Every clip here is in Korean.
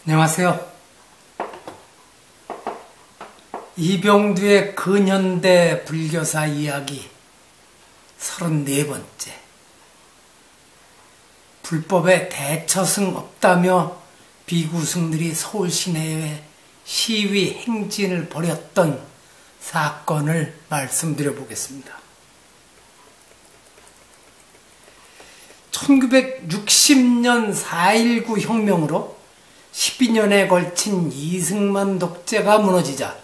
안녕하세요. 이병두의 근현대 불교사 이야기 34번째. 불법에 대처승 없다며 비구승들이 서울 시내에 시위 행진을 벌였던 사건을 말씀드려 보겠습니다. 1960년 4.19 혁명으로 12년에 걸친 이승만 독재가 무너지자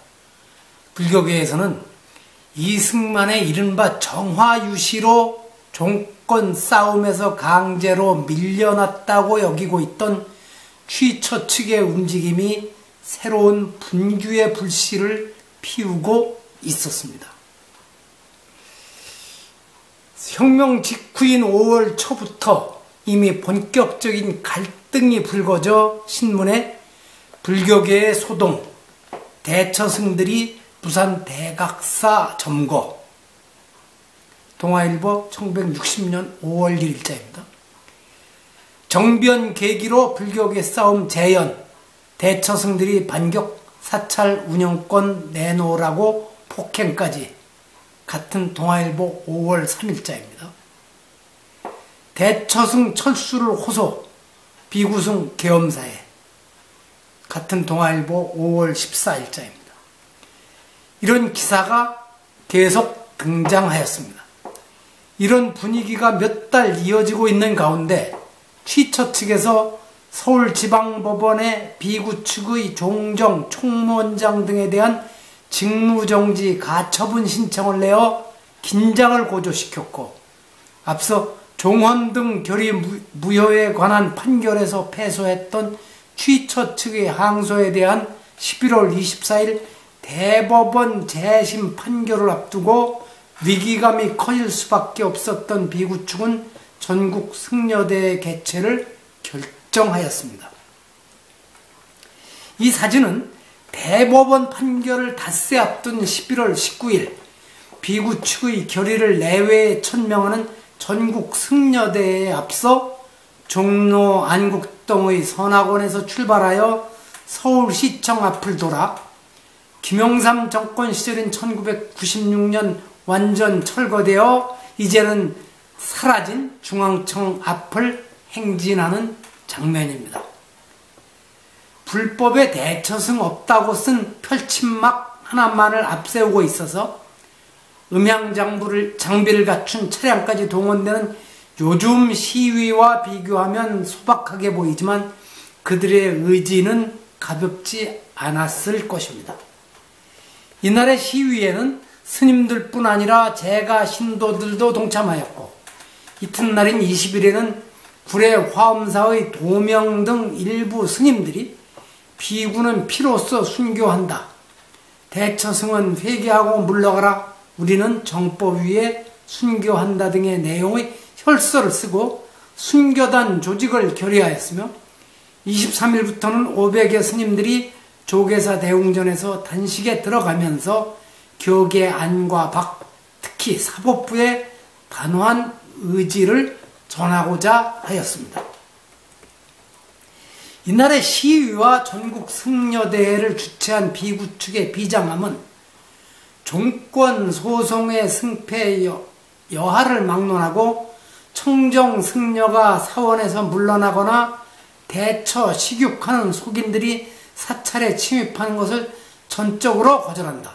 불교계에서는 이승만의 이른바 정화유시로 정권 싸움에서 강제로 밀려났다고 여기고 있던 취처 측의 움직임이 새로운 분규의 불씨를 피우고 있었습니다. 혁명 직후인 5월 초부터 이미 본격적인 갈등이 불거져 신문에 불교계의 소동, 대처승들이 부산 대각사 점거, 동아일보 1960년 5월 1일자입니다. 정변 계기로 불교계 싸움 재현, 대처승들이 반격 사찰 운영권 내놓으라고 폭행까지, 같은 동아일보 5월 3일자입니다. 대처승 철수를 호소, 비구승 계엄사에, 같은 동아일보 5월 14일자입니다. 이런 기사가 계속 등장하였습니다. 이런 분위기가 몇 달 이어지고 있는 가운데 취처 측에서 서울지방법원에 비구 측의 종정, 총무원장 등에 대한 직무정지 가처분 신청을 내어 긴장을 고조시켰고, 앞서 종헌 등 결의 무효에 관한 판결에서 패소했던 취처 측의 항소에 대한 11월 24일 대법원 재심 판결을 앞두고 위기감이 커질 수밖에 없었던 비구 측은 전국 승려대회 개최를 결정하였습니다. 이 사진은 대법원 판결을 닷새 앞둔 11월 19일 비구 측의 결의를 내외에 천명하는 전국 승려대회에 앞서 종로 안국동의 선악원에서 출발하여 서울시청 앞을 돌아 김영삼 정권 시절인 1996년 완전 철거되어 이제는 사라진 중앙청 앞을 행진하는 장면입니다. 불법에 대처승 없다고 쓴 펼침막 하나만을 앞세우고 있어서 장비를 갖춘 차량까지 동원되는 요즘 시위와 비교하면 소박하게 보이지만 그들의 의지는 가볍지 않았을 것입니다. 이날의 시위에는 스님들뿐 아니라 제가 신도들도 동참하였고, 이튿날인 20일에는 구례 화엄사의 도명 등 일부 스님들이 비구는 피로써 순교한다, 대처승은 회개하고 물러가라, 우리는 정법 위에 순교한다 등의 내용의 혈서를 쓰고 순교단 조직을 결의하였으며, 23일부터는 500여 스님들이 조계사 대웅전에서 단식에 들어가면서 격의 안과 박, 특히 사법부의 단호한 의지를 전하고자 하였습니다. 이날의 시위와 전국 승려대회를 주최한 비구 측의 비장함은 종권 소송의 승패 여하를 막론하고 청정 승려가 사원에서 물러나거나 대처 식육하는 속인들이 사찰에 침입하는 것을 전적으로 거절한다.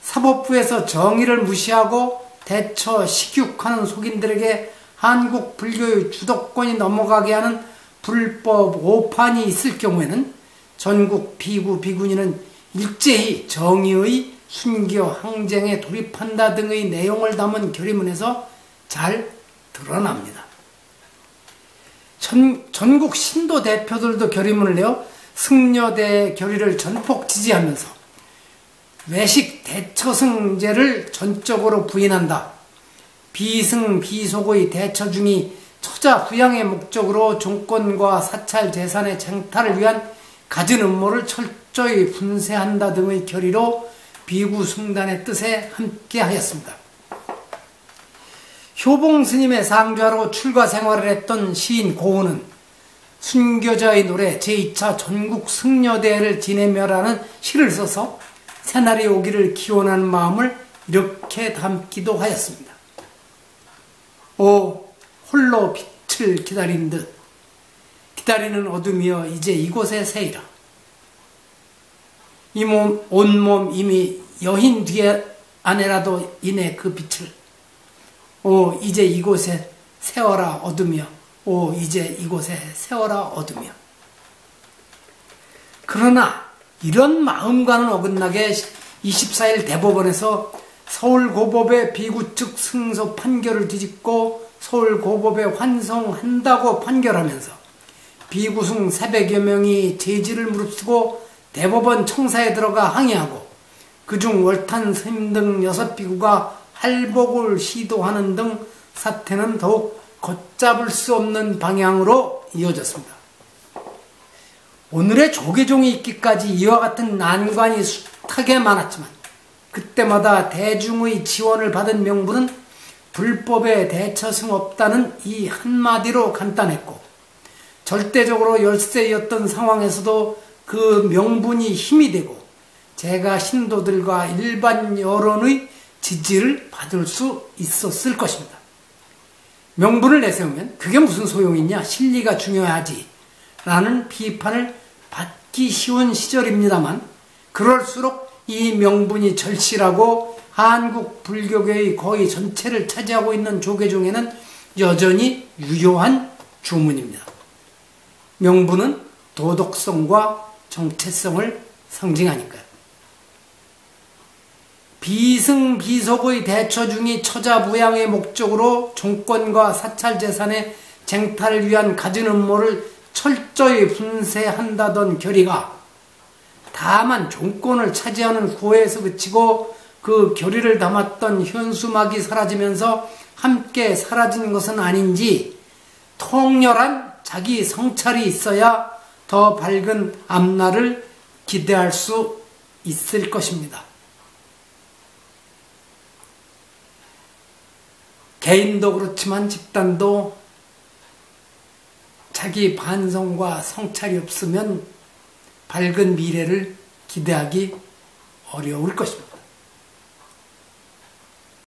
사법부에서 정의를 무시하고 대처 식육하는 속인들에게 한국 불교의 주도권이 넘어가게 하는 불법 오판이 있을 경우에는 전국 비구 비구니는 일제히 정의의 순교 항쟁에 돌입한다 등의 내용을 담은 결의문에서 잘 드러납니다. 전국 신도 대표들도 결의문을 내어 승려대 결의를 전폭 지지하면서 외식 대처승제를 전적으로 부인한다. 비승 비속의 대처 중이 처자 부양의 목적으로 종권과 사찰 재산의 쟁탈을 위한 갖은 음모를 철저히 분쇄한다 등의 결의로 비구 승단의 뜻에 함께하였습니다. 효봉 스님의 상주하로 출가 생활을 했던 시인 고은은 순교자의 노래 제2차 전국 승려대회를 지내며라는 시를 써서 새날이 오기를 기원하는 마음을 이렇게 담기도 하였습니다. 오 홀로 빛을 기다린 듯 기다리는 어둠이여 이제 이곳에 새이라. 온몸 이미 여인 뒤에 안에라도 인해 그 빛을 오 이제 이곳에 세워라 어둠이여. 오 이제 이곳에 세워라 어둠이여. 그러나 이런 마음과는 어긋나게 24일 대법원에서 서울고법의 비구축 승소 판결을 뒤집고 서울고법에 환송한다고 판결하면서 비구승 400여 명이 제지를 무릅쓰고 대법원 청사에 들어가 항의하고 그중 월탄 스님 등 6비구가 할복을 시도하는 등 사태는 더욱 걷잡을 수 없는 방향으로 이어졌습니다. 오늘의 조계종이 있기까지 이와 같은 난관이 숱하게 많았지만 그때마다 대중의 지원을 받은 명분은 불법에 대처성 없다는 이 한마디로 간단했고 절대적으로 열세였던 상황에서도 그 명분이 힘이 되고 제가 신도들과 일반 여론의 지지를 받을 수 있었을 것입니다. 명분을 내세우면 그게 무슨 소용이 있냐, 실리가 중요하지 라는 비판을 받기 쉬운 시절입니다만 그럴수록 이 명분이 절실하고 한국 불교계의 거의 전체를 차지하고 있는 조계종에는 여전히 유효한 주문입니다. 명분은 도덕성과 정체성을 상징하니까요. 비승비속의 대처 중이 처자부양의 목적으로 종권과 사찰재산의 쟁탈을 위한 갖은 음모를 철저히 분쇄한다던 결의가 다만 종권을 차지하는 구애에서 그치고 그 결의를 담았던 현수막이 사라지면서 함께 사라진 것은 아닌지 통렬한 자기 성찰이 있어야 더 밝은 앞날을 기대할 수 있을 것입니다. 개인도 그렇지만 집단도 자기 반성과 성찰이 없으면 밝은 미래를 기대하기 어려울 것입니다.